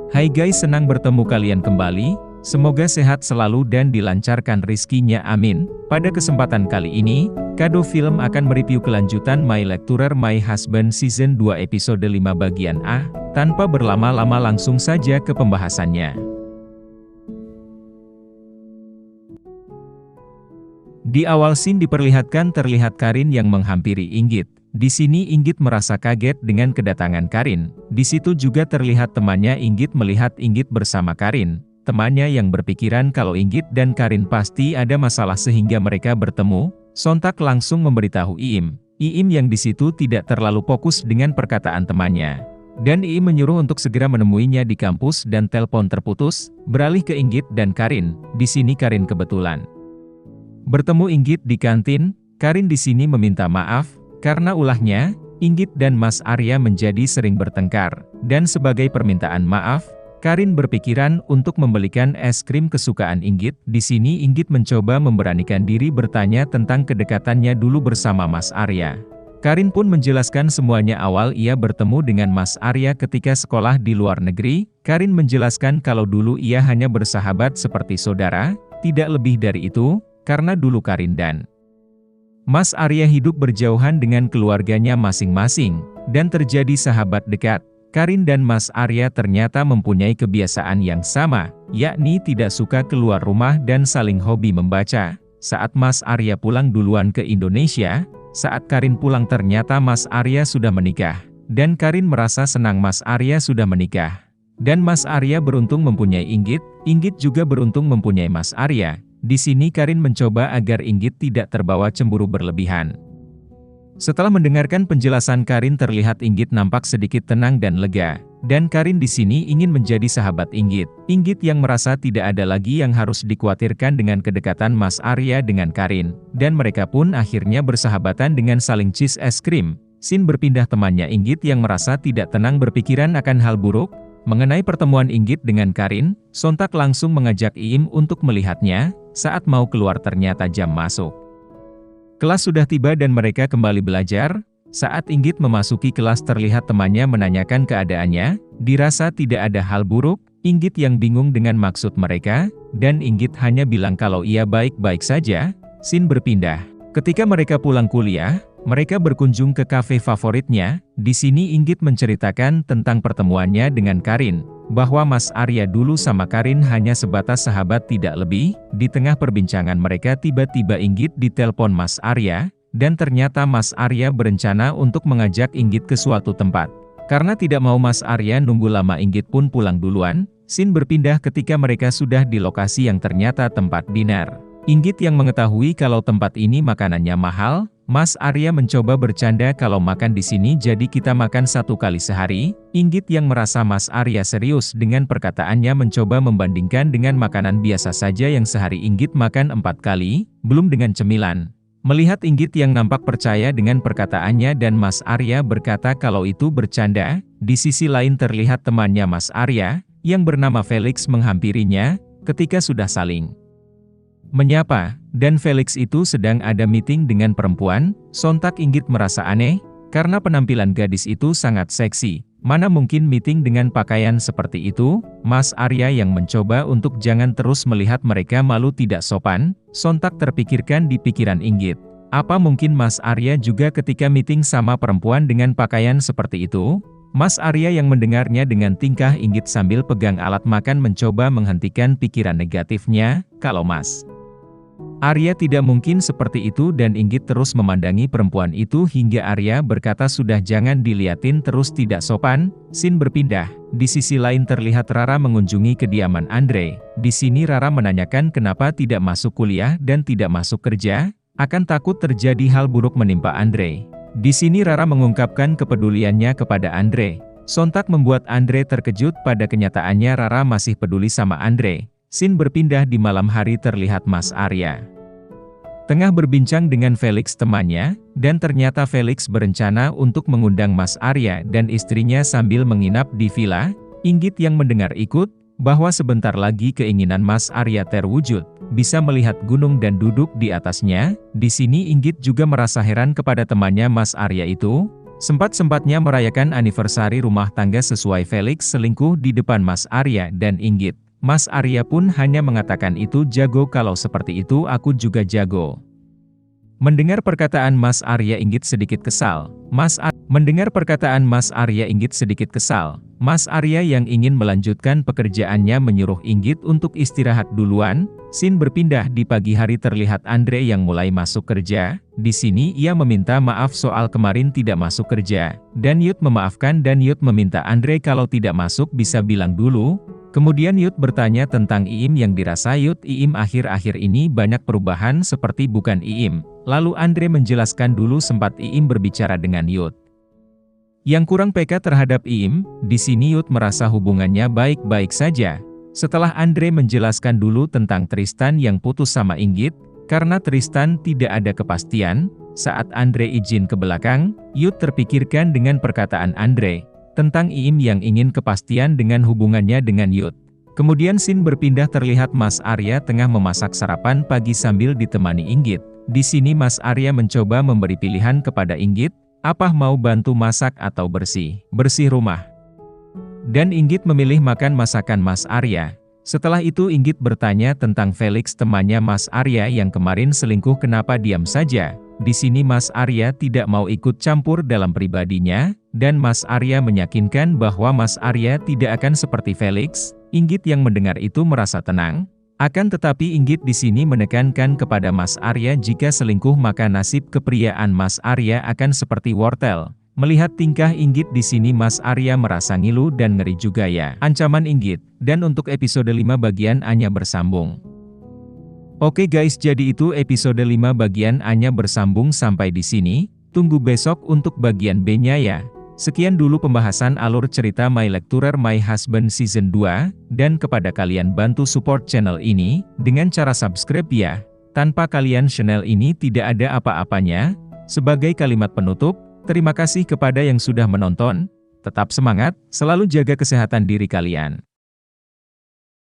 Hai guys, senang bertemu kalian kembali. Semoga sehat selalu dan dilancarkan rezekinya, amin. Pada kesempatan kali ini, Kado Film akan mereview kelanjutan My Lecturer My Husband Season 2 episode 5 bagian A. Tanpa berlama-lama langsung saja ke pembahasannya. Di awal scene diperlihatkan terlihat Karin yang menghampiri Inggit. Di sini Inggit merasa kaget dengan kedatangan Karin. Di situ juga terlihat temannya Inggit melihat Inggit bersama Karin. Temannya yang berpikiran kalau Inggit dan Karin pasti ada masalah sehingga mereka bertemu, sontak langsung memberitahu Iim. Iim yang di situ tidak terlalu fokus dengan perkataan temannya. Dan Iim menyuruh untuk segera menemuinya di kampus dan telepon terputus, beralih ke Inggit dan Karin. Di sini Karin kebetulan bertemu Inggit di kantin. Karin di sini meminta maaf karena ulahnya, Inggit dan Mas Arya menjadi sering bertengkar. Dan sebagai permintaan maaf, Karin berpikiran untuk membelikan es krim kesukaan Inggit. Di sini Inggit mencoba memberanikan diri bertanya tentang kedekatannya dulu bersama Mas Arya. Karin pun menjelaskan semuanya awal ia bertemu dengan Mas Arya ketika sekolah di luar negeri. Karin menjelaskan kalau dulu ia hanya bersahabat seperti saudara, tidak lebih dari itu, karena dulu Karin dan Mas Arya hidup berjauhan dengan keluarganya masing-masing, dan terjadi sahabat dekat. Karin dan Mas Arya ternyata mempunyai kebiasaan yang sama, yakni tidak suka keluar rumah dan saling hobi membaca. Saat Mas Arya pulang duluan ke Indonesia, saat Karin pulang ternyata Mas Arya sudah menikah. Dan Karin merasa senang Mas Arya sudah menikah. Dan Mas Arya beruntung mempunyai Inggit, Inggit juga beruntung mempunyai Mas Arya. Di sini Karin mencoba agar Inggit tidak terbawa cemburu berlebihan. Setelah mendengarkan penjelasan Karin terlihat Inggit nampak sedikit tenang dan lega. Dan Karin di sini ingin menjadi sahabat Inggit. Inggit yang merasa tidak ada lagi yang harus dikhawatirkan dengan kedekatan Mas Arya dengan Karin. Dan mereka pun akhirnya bersahabatan dengan saling cheese es krim. Scene berpindah temannya Inggit yang merasa tidak tenang berpikiran akan hal buruk. Mengenai pertemuan Inggit dengan Karin, sontak langsung mengajak Iim untuk melihatnya. Saat mau keluar ternyata jam masuk kelas sudah tiba dan mereka kembali belajar. Saat Inggit memasuki kelas terlihat temannya menanyakan keadaannya, dirasa tidak ada hal buruk. Inggit yang bingung dengan maksud mereka, dan Inggit hanya bilang kalau ia baik-baik saja. Scene berpindah. Ketika mereka pulang kuliah, mereka berkunjung ke kafe favoritnya. Di sini Inggit menceritakan tentang pertemuannya dengan Karin, bahwa Mas Arya dulu sama Karin hanya sebatas sahabat tidak lebih. Di tengah perbincangan mereka tiba-tiba Inggit ditelepon Mas Arya, dan ternyata Mas Arya berencana untuk mengajak Inggit ke suatu tempat. Karena tidak mau Mas Arya nunggu lama Inggit pun pulang duluan. Scene berpindah ketika mereka sudah di lokasi yang ternyata tempat dinner. Inggit yang mengetahui kalau tempat ini makanannya mahal, Mas Arya mencoba bercanda kalau makan di sini jadi kita makan 1 kali sehari. Inggit yang merasa Mas Arya serius dengan perkataannya mencoba membandingkan dengan makanan biasa saja yang sehari Inggit makan 4 kali, belum dengan cemilan. Melihat Inggit yang nampak percaya dengan perkataannya dan Mas Arya berkata kalau itu bercanda, di sisi lain terlihat temannya Mas Arya, yang bernama Felix menghampirinya, ketika sudah saling menyapa, dan Felix itu sedang ada meeting dengan perempuan. Sontak Inggit merasa aneh, karena penampilan gadis itu sangat seksi. Mana mungkin meeting dengan pakaian seperti itu? Mas Arya yang mencoba untuk jangan terus melihat mereka malu tidak sopan, sontak terpikirkan di pikiran Inggit. Apa mungkin Mas Arya juga ketika meeting sama perempuan dengan pakaian seperti itu? Mas Arya yang mendengarnya dengan tingkah Inggit sambil pegang alat makan mencoba menghentikan pikiran negatifnya, kalau Mas Arya tidak mungkin seperti itu dan Inggit terus memandangi perempuan itu hingga Arya berkata sudah jangan diliatin terus tidak sopan. Scene berpindah. Di sisi lain terlihat Rara mengunjungi kediaman Andre. Di sini Rara menanyakan kenapa tidak masuk kuliah dan tidak masuk kerja, akan takut terjadi hal buruk menimpa Andre. Di sini Rara mengungkapkan kepeduliannya kepada Andre. Sontak membuat Andre terkejut pada kenyataannya Rara masih peduli sama Andre. Scene berpindah di malam hari terlihat Mas Arya tengah berbincang dengan Felix temannya, dan ternyata Felix berencana untuk mengundang Mas Arya dan istrinya sambil menginap di villa. Inggit yang mendengar ikut, bahwa sebentar lagi keinginan Mas Arya terwujud, bisa melihat gunung dan duduk di atasnya. Di sini Inggit juga merasa heran kepada temannya Mas Arya itu. Sempat-sempatnya merayakan anniversary rumah tangga sesuai Felix selingkuh di depan Mas Arya dan Inggit. Mas Arya pun hanya mengatakan itu jago, kalau seperti itu aku juga jago. Mendengar perkataan Mas Arya, Inggit sedikit kesal. Mendengar perkataan Mas Arya, Inggit sedikit kesal. Mas Arya yang ingin melanjutkan pekerjaannya menyuruh Inggit untuk istirahat duluan. Scene berpindah di pagi hari, terlihat Andre yang mulai masuk kerja. Di sini ia meminta maaf soal kemarin tidak masuk kerja. Dan Yud memaafkan dan Yud meminta Andre kalau tidak masuk bisa bilang dulu. Kemudian Yud bertanya tentang Iim yang dirasa Yud Iim akhir-akhir ini banyak perubahan seperti bukan Iim. Lalu Andre menjelaskan dulu sempat Iim berbicara dengan Yud yang kurang peka terhadap Iim. Di sini Yud merasa hubungannya baik-baik saja. Setelah Andre menjelaskan dulu tentang Tristan yang putus sama Inggit, karena Tristan tidak ada kepastian, saat Andre izin ke belakang, Yud terpikirkan dengan perkataan Andre tentang Iim yang ingin kepastian dengan hubungannya dengan Yud. Kemudian scene berpindah, terlihat Mas Arya tengah memasak sarapan pagi sambil ditemani Inggit. Di sini Mas Arya mencoba memberi pilihan kepada Inggit, apa mau bantu masak atau bersih rumah. Dan Inggit memilih makan masakan Mas Arya. Setelah itu Inggit bertanya tentang Felix, temannya Mas Arya yang kemarin selingkuh, kenapa diam saja. Di sini Mas Arya tidak mau ikut campur dalam pribadinya, dan Mas Arya meyakinkan bahwa Mas Arya tidak akan seperti Felix. Inggit yang mendengar itu merasa tenang. Akan tetapi Inggit di sini menekankan kepada Mas Arya jika selingkuh maka nasib kepriaan Mas Arya akan seperti wortel. Melihat tingkah Inggit di sini Mas Arya merasa ngilu dan ngeri juga ya ancaman Inggit. Dan untuk episode 5 bagian A-nya bersambung. Oke guys, jadi itu episode 5 bagian A-nya bersambung sampai di sini. Tunggu besok untuk bagian B-nya ya. Sekian dulu pembahasan alur cerita My Lecturer My Husband Season 2, dan kepada kalian bantu support channel ini, dengan cara subscribe ya. Tanpa kalian channel ini tidak ada apa-apanya. Sebagai kalimat penutup, terima kasih kepada yang sudah menonton. Tetap semangat, selalu jaga kesehatan diri kalian.